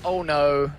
Oh no.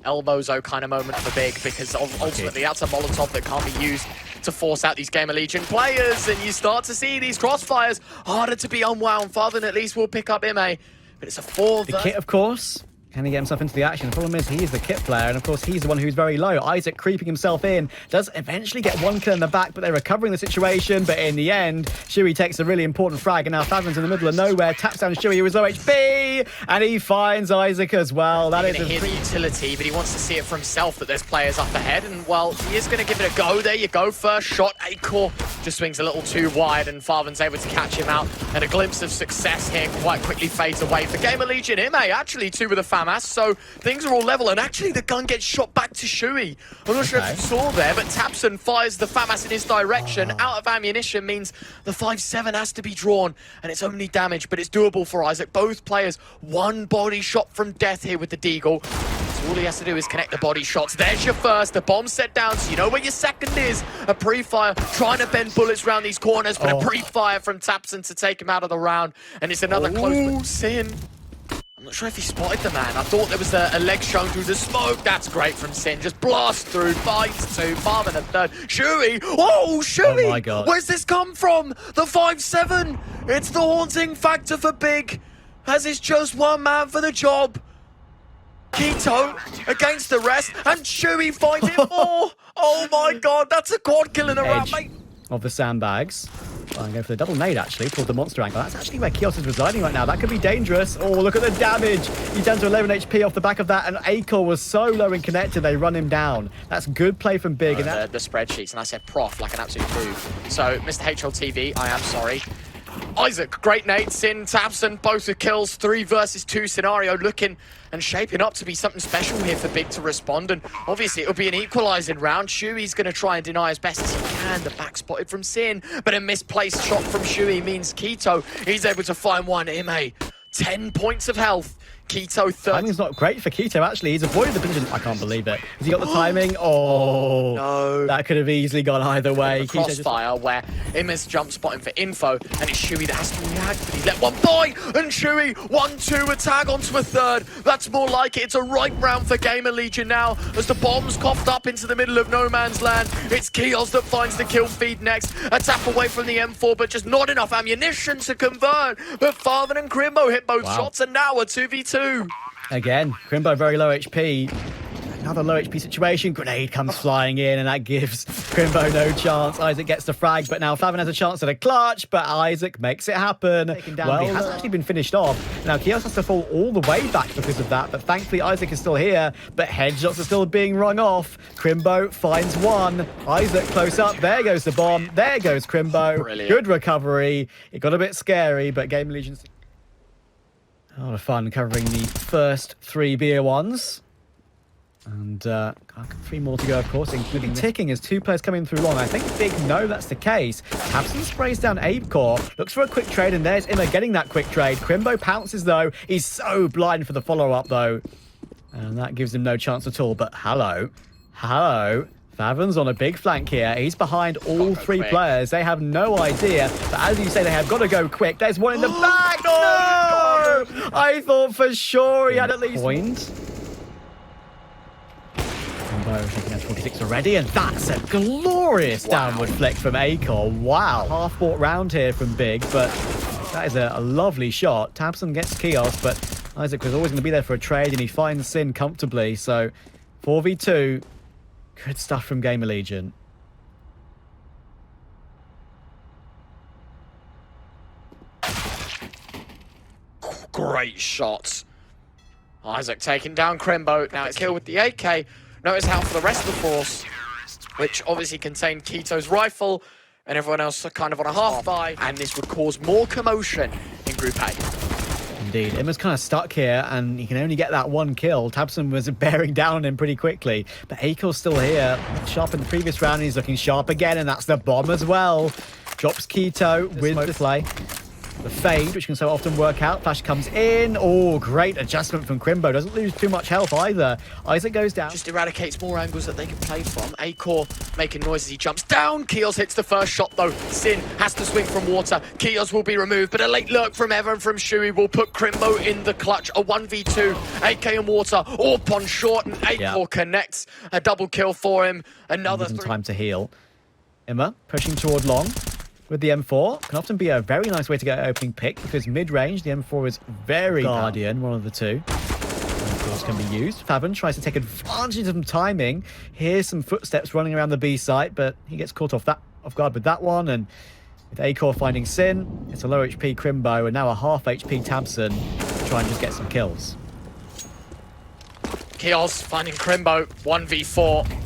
Elbozo kind of moment for Big, because ultimately that's a Molotov that can't be used to force out these GamerLegion players, and you start to see these crossfires harder to be unwound. Father at least will pick up Ime, but it's a 4. The kit, of course. Can he get himself into the action? The problem is he is the kit player, and of course he's the one who's very low. Isaac creeping himself in, does eventually get one kill in the back, but they're recovering the situation. But in the end, Shuey takes a really important frag, and now Fathom's in the middle of nowhere, taps down Shuey, who is low HP, and he finds Isaac as well. That is going to hear the utility, but he wants to see it for himself that there's players up ahead, and well, he is going to give it a go. There you go, first shot. Acore just swings a little too wide, and Farvan's able to catch him out, and a glimpse of success here quite quickly fades away for GamerLegion. Ime actually 2 with a FAMAS, so things are all level, and actually the gun gets shot back to Shuey. I'm not sure if you saw there, but Tapson fires the FAMAS in his direction. Out of ammunition means the 5-7 has to be drawn, and it's only damage, but it's doable for Isaac. Both players, one body shot from death here with the Deagle. So all he has to do is connect the body shots. There's your first, the bomb's set down, so you know where your second is. A pre-fire, trying to bend bullets around these corners, but a pre-fire from Tapson to take him out of the round, and it's another close Sin. I'm not sure if he spotted the man. I thought there was a leg shown through the smoke. That's great from Sin. Just blast through, finds 2, Farvan a 3rd. Shuey! Oh, Shuey! Oh my God. Where's this come from? The 5-7! It's the haunting factor for Big, as it's just one man for the job. Keto against the rest, and Shuey finds it more! Oh my God, that's a quad kill in a round, mate! Of the sandbags. I'm going for the double nade, actually, toward the monster angle. That's actually where Kios is residing right now. That could be dangerous. Oh, look at the damage. He's down to 11 HP off the back of that, and Acore was so low and connected, they run him down. That's good play from Big. And the spreadsheets, and I said prof like an absolute noob. So, Mr. HLTV, I am sorry. Isaac, great nade, Sin, Tapson, both with kills, 3 versus 2 scenario, looking and shaping up to be something special here for Big to respond, and obviously it'll be an equalising round. Shuey's going to try and deny as best as he can. The back spotted from Sin, but a misplaced shot from Shuey means Keto, he's able to find one. Ime, 10 points of health. Keto 30. Timing's not great for Keto, actually. He's avoided the position. I can't believe it. Has he got the timing? Oh, no. That could have easily gone either way. Crossfire where Ime's jump spotting for info, and it's Shuey that has to react, but he let one by, and Shuey, 1-2, a tag onto a 3rd. That's more like it. It's a right round for GamerLegion now, as the bomb's coughed up into the middle of no man's land. It's Kios that finds the kill feed next. A tap away from the M4, but just not enough ammunition to convert. But Farvan and Crimbo hit both shots, and now a 2v2. Again, Crimbo very low HP. Another low HP situation. Grenade comes flying in, and that gives Crimbo no chance. Isaac gets the frag, but now Favin has a chance at a clutch, but Isaac makes it happen. Well, he has actually been finished off. Now, Kios has to fall all the way back because of that, but thankfully Isaac is still here, but headshots are still being rung off. Crimbo finds one. Isaac close up. There goes the bomb. There goes Crimbo. Brilliant. Good recovery. It got a bit scary, but GamerLegion... A lot of fun covering the first 3 BO1s. And 3 more to go, of course, including ticking as 2 players coming through long. I think Big know that's the case. Tapson sprays down Apecore, looks for a quick trade, and there's Ime getting that quick trade. Crimbo pounces, though. He's so blind for the follow-up, though. And that gives him no chance at all. But hello. Favin's on a big flank here. He's behind all 3 players. They have no idea. But as you say, they have got to go quick. There's one in the back. No! I thought for sure he had at least point. Taking out 46 already, and that's a glorious downward flick from Acore. Wow. Half-bought round here from Big, but that is a lovely shot. Tabson gets Kios, but Isaac was always going to be there for a trade, and he finds Sin comfortably. So 4v2. Good stuff from GamerLegion. Great shots. Isaac taking down Crimbo. Now it's killed with the AK. Notice how for the rest of the force, which obviously contained Keto's rifle, and everyone else are kind of on a half-buy, and this would cause more commotion in Group A. Indeed. Ima's kind of stuck here, and he can only get that 1 kill. Tabson was bearing down on him pretty quickly, but Acor's still here. Sharp in the previous round, and he's looking sharp again, and that's the bomb as well. Drops Keto with the play. the fade, which can so often work out. Flash comes in. Oh, great adjustment from Crimbo. Doesn't lose too much health either. Isaac goes down. Just eradicates more angles that they can play from. Acor making noise as he jumps down. Keels hits the first shot though. Sin has to swing from water. Keels will be removed, but a late lurk from Evan from Shui will put Crimbo in the clutch. A 1v2. AK and water. Orp on short, and Acor connects. A double kill for him. Another time to heal. Emma pushing toward long with the M4. Can often be a very nice way to get an opening pick because mid-range, the M4 is very Guardian, one of the two. Of course, can be used. Favon tries to take advantage of some timing. Here's some footsteps running around the B site, but he gets caught off guard with that one. And with Acor finding Sin, it's a low HP Crimbo and now a half HP Tabson to try and just get some kills. Keels finding Crimbo 1v4.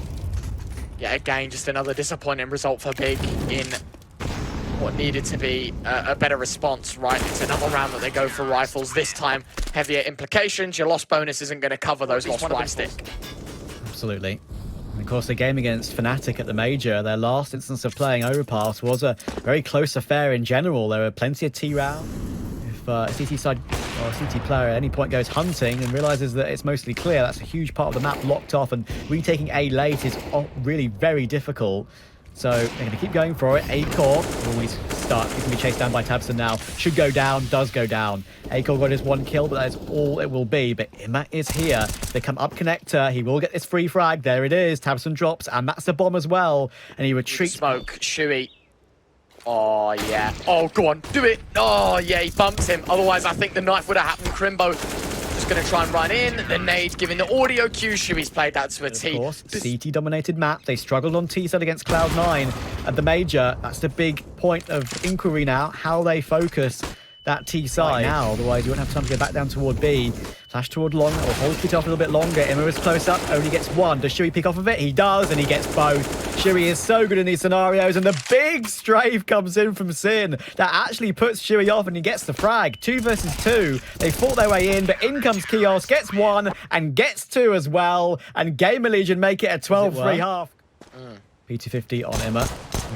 Yeah, again, just another disappointing result for Big in what needed to be a better response, right? It's another round that they go for rifles. This time, heavier implications. Your loss bonus isn't going to cover those lost by stick. Absolutely. And of course, the game against Fnatic at the Major, their last instance of playing Overpass was a very close affair in general. There were plenty of T-round. If CT side or CT player at any point goes hunting and realizes that it's mostly clear, that's a huge part of the map locked off, and retaking A late is really very difficult. So they're going to keep going for it. Acor always starts. He's going to be chased down by Tabson now. Should go down, does go down. Acor got his one kill, but that is all it will be. But Imma is here. They come up connector. He will get this free frag. There it is. Tabson drops, and that's the bomb as well. And he retreats. Smoke, Shui. Oh, yeah. Oh, go on. Do it. Oh, yeah, he bumps him. Otherwise, I think the knife would have happened. Crimbo just going to try and run in. The nade giving the audio cue. Shui's played that to a T. Of course, CT-dominated map. They struggled on T side against Cloud9 at the Major. That's the big point of inquiry now, how they focus that T side now. Otherwise, you won't have time to go back down toward B. Flash toward long, or hold it off a little bit longer. Imma is close up, only gets one. Does Shui pick off of it? He does, and he gets both. Shui is so good in these scenarios, and the big strafe comes in from Sin. That actually puts Shui off, and he gets the frag. 2 versus 2. They fought their way in, but in comes Kios, gets one, and gets two as well. And GamerLegion make it a 12-3 half. P250 on Imma.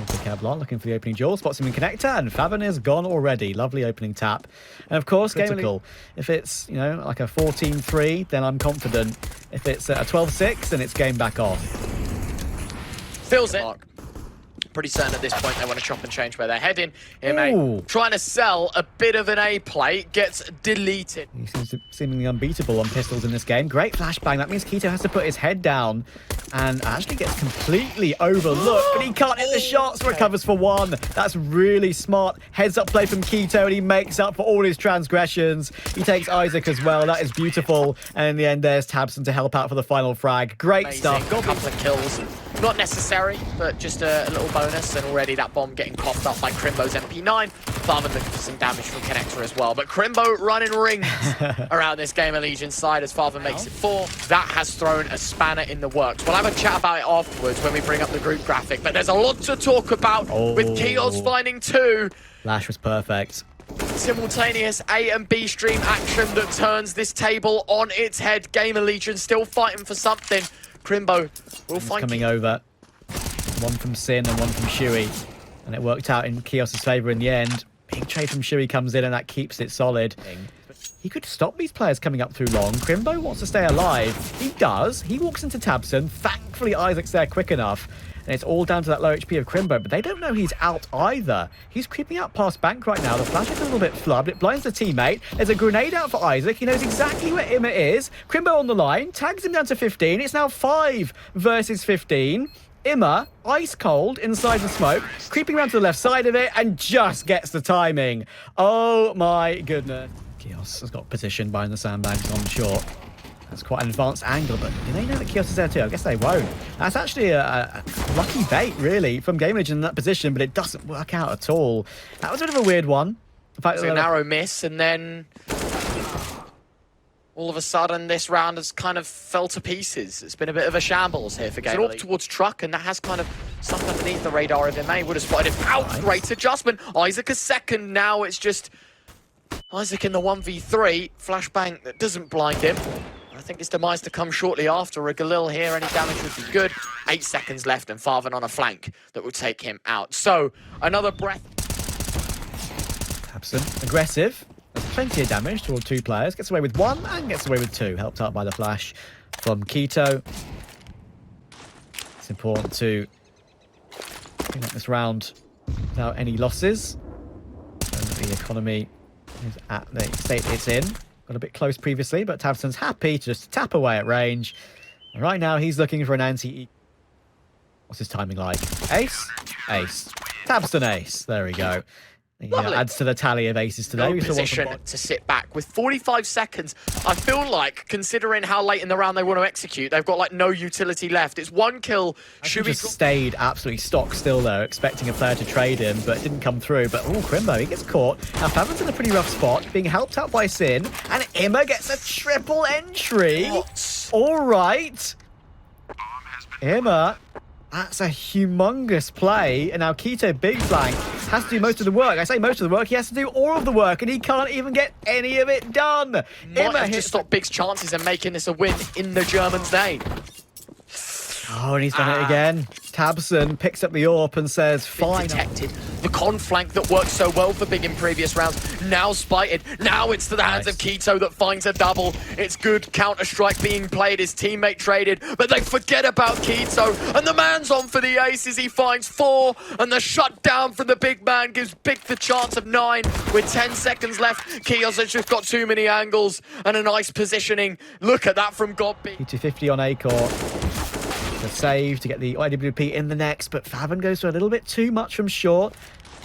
The Kevlar looking for the opening duel. Spots him in connector, and Favon is gone already. Lovely opening tap. And of course, critical. If it's, you know, like a 14-3, then I'm confident. If it's a 12-6, then it's game back on. Feels it. Pretty certain at this point they want to chop and change where they're heading. Imma trying to sell a bit of an A play, gets deleted. He seems seemingly unbeatable on pistols in this game. Great flashbang. That means Keto has to put his head down and actually gets completely overlooked, but he can't hit the shots. Recovers for one. That's really smart. Heads up play from Keto, and he makes up for all his transgressions. He takes Isaac as well. That is beautiful. And in the end, there's Tabson to help out for the final frag. Great stuff. Got a couple of kills. Not necessary, but just a little bonus, and already that bomb getting coughed up by Crimbo's MP9. Farman looking for some damage from Connector as well, but Crimbo running rings around this GamerLegion side as Farman makes it 4. That has thrown a spanner in the works. We'll have a chat about it afterwards when we bring up the group graphic, but there's a lot to talk about with Keos finding 2. Lash was perfect. Simultaneous A and B stream action that turns this table on its head. GamerLegion still fighting for something. Crimbo will find coming over. One from Sin and one from Shui. And it worked out in Keos' favour in the end. Big trade from Shui comes in, and that keeps it solid. He could stop these players coming up too long. Crimbo wants to stay alive. He does. He walks into Tabson. Thankfully, Isaac's there quick enough. And it's all down to that low HP of Crimbo, but they don't know he's out either. He's creeping out past Bank right now. The flash is a little bit flubbed. It blinds the teammate. There's a grenade out for Isaac. He knows exactly where Imma is. Crimbo on the line. Tags him down to 15. It's now 5 versus 15. Imma, ice cold inside the smoke, creeping around to the left side of it, and just gets the timing. Oh my goodness. Keos has got positioned behind the sandbags on short. That's quite an advanced angle, but do they know that Keos is there too? I guess they won't. That's actually a lucky bait, really, from GamerLegion in that position, but it doesn't work out at all. That was a bit of a weird one. In fact, a narrow miss, and then all of a sudden this round has kind of fell to pieces. It's been a bit of a shambles here for GamerLegion. Off towards Truck, and that has kind of sunk underneath the radar of Imma. Would have spotted him out. Nice. Great adjustment. Isaac a second. Now it's just Isaac in the 1v3. Flashbang that doesn't blind him. I think his demise to come shortly after. A Galil here, any damage would be good. 8 seconds left, and Farvan on a flank that will take him out. So, another breath. Tabson, aggressive. There's plenty of damage to all two players. Gets away with one and gets away with two. Helped out by the flash from Keto. It's important to clean up this round without any losses. And the economy is at the state it's in. Got a bit close previously, but Tabson's happy to just tap away at range. And right now, he's looking for an anti... What's his timing like? Ace? Ace. Tabson ace. There we go. He adds to the tally of aces today. No position to sit back with 45 seconds. I feel like, considering how late in the round they want to execute, they've got like no utility left. It's one kill. Should just stayed absolutely stock still there, expecting a player to trade him, but it didn't come through. But oh, Crimbo, he gets caught. Now Favin's in a pretty rough spot, being helped out by Sin, and Imma gets a triple entry. What? All right, Imma. That's a humongous play, and now Keto Big Flank has to do most of the work. I say most of the work, he has to do all of the work, and he can't even get any of it done. Might have just stopped Big's chances of making this a win in the German's name. Oh, and he's done it again. Tabson picks up the AWP and says, fine. Detected. The con flank that worked so well for Big in previous rounds, now spited. Now it's to the hands of Keto that finds a double. It's good counter-strike being played. His teammate traded, but they forget about Keto. And the man's on for the aces. He finds 4, and the shutdown from the big man gives Big the chance of 9. With 10 seconds left, Kios has just got too many angles and a nice positioning. Look at that from Godby. 250 on Acor. The save to get the IWP in the next, but Favin goes for a little bit too much from short.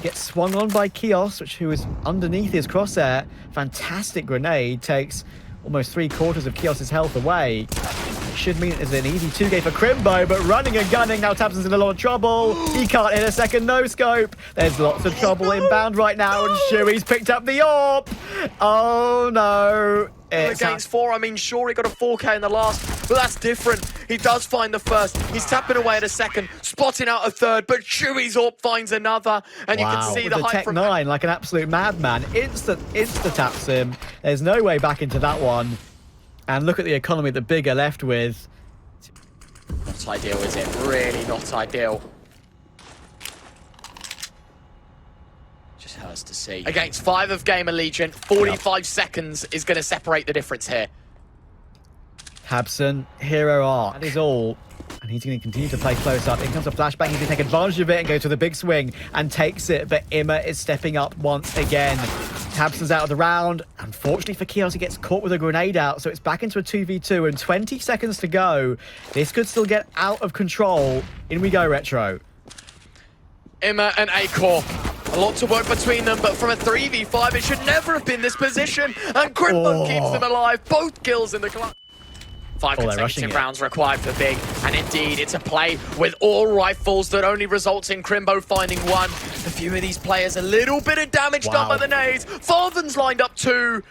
Gets swung on by Kios, who is underneath his crosshair. Fantastic grenade, takes almost 3/4 of Kios's health away. Should mean it's an easy 2-game for Crimbo, but running and gunning, now Tabson's in a lot of trouble. He can't hit a second no-scope. There's lots of trouble inbound right now, and Shui's picked up the AWP. Oh no. Against 4, I mean, sure, he got a 4K in the last, but that's different. He does find the first. He's tapping away at a second, spotting out a third, but Shui's AWP finds another, and you can see the hype from Tech9 like an absolute madman. Insta-taps him. There's no way back into that one. And look at the economy that Big are left with. Not ideal, is it? Really not ideal. Just hurts to see. Against 5 of GamerLegion, 45 seconds is going to separate the difference here. Tabson, hero arc. That is all. And he's going to continue to play close up. In comes a flashbang. He's going to take advantage of it and go to the big swing and takes it. But Imma is stepping up once again. Tabson's out of the round. Unfortunately for Kios, he gets caught with a grenade out. So it's back into a 2v2 and 20 seconds to go. This could still get out of control. In we go, Retro. Imma and Acor. A lot to work between them, but from a 3v5, it should never have been this position. And Crimbo keeps them alive. Both kills in the clutch. 5 consecutive rounds required for Big, and indeed it's a play with all rifles that only results in Crimbo finding 1. A few of these players, a little bit of damage done by the nades. Farvan's lined up 2.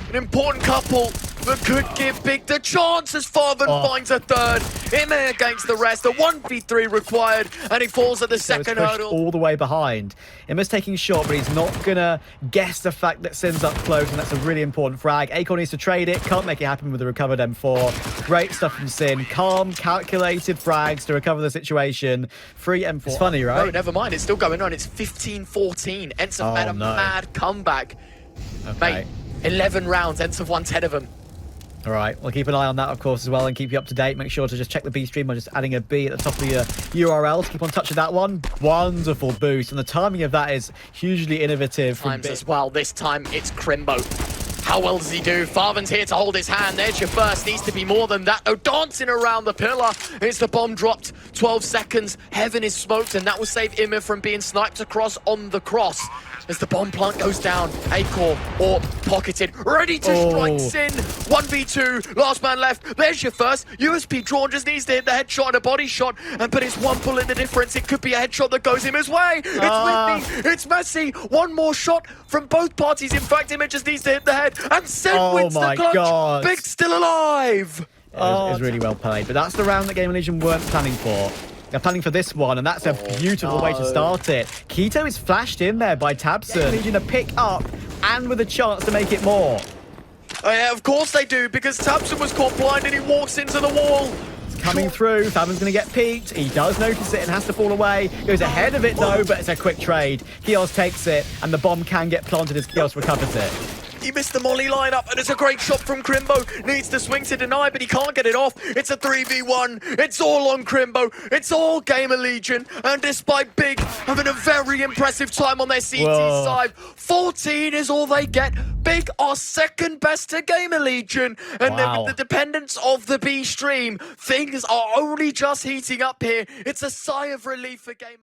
An important couple that could give Big the chance as Farvan finds a 3rd. Imma against the rest, a 1v3 required, and he falls at the second hurdle. All the way behind. Imma's taking short, but he's not gonna guess the fact that Sin's up close, and that's a really important frag. Acor needs to trade it, can't make it happen with the recovered M4. Great stuff from Sin. Calm, calculated frags to recover the situation. Free M4. It's funny, right? No, never mind, it's still going on. It's 15-14. Ensa made a mad comeback. Okay. Mate, 11 rounds, Ensa won 10 of them. All right, we'll keep an eye on that, of course, as well, and keep you up to date. Make sure to just check the B stream by just adding a B at the top of your URL to keep on touch of that one. Wonderful boost, and the timing of that is hugely innovative. Times as well. This time it's Crimbo. How well does he do? Farvan's here to hold his hand. There's your first. Needs to be more than that. Oh, dancing around the pillar. It's the bomb dropped. 12 seconds. Heaven is smoked, and that will save Imma from being sniped across on the cross. As the bomb plant goes down, Acor or pocketed, ready to strike Sin. 1v2, last man left. There's your first. USP drawn, just needs to hit the headshot and a body shot, but it's 1 bullet the difference. It could be a headshot that goes Imma's way. It's Whitney, it's Messi. 1 more shot from both parties. In fact, Imma just needs to hit the head, and Sin wins the clutch. God. Big still alive. It was really well played, but that's the round that GamerLegion weren't planning for. They're planning for this one, and that's a beautiful way to start it. Keto is flashed in there by Tabson. GamerLegion to pick up, and with a chance to make it more. Oh, yeah, of course they do, because Tabson was caught blind and he walks into the wall. coming through. Favin's going to get peeked. He does notice it and has to fall away. Goes ahead of it, though, but it's a quick trade. HiGHLiGHTS takes it, and the bomb can get planted as HiGHLiGHTS recovers it. He missed the molly lineup, and it's a great shot from Crimbo. Needs to swing to deny, but he can't get it off. It's a 3v1. It's all on Crimbo. It's all GamerLegion. And despite Big having a very impressive time on their CT side, 14 is all they get. Big are second best to GamerLegion. And then with the dependence of the B stream, things are only just heating up here. It's a sigh of relief for Game.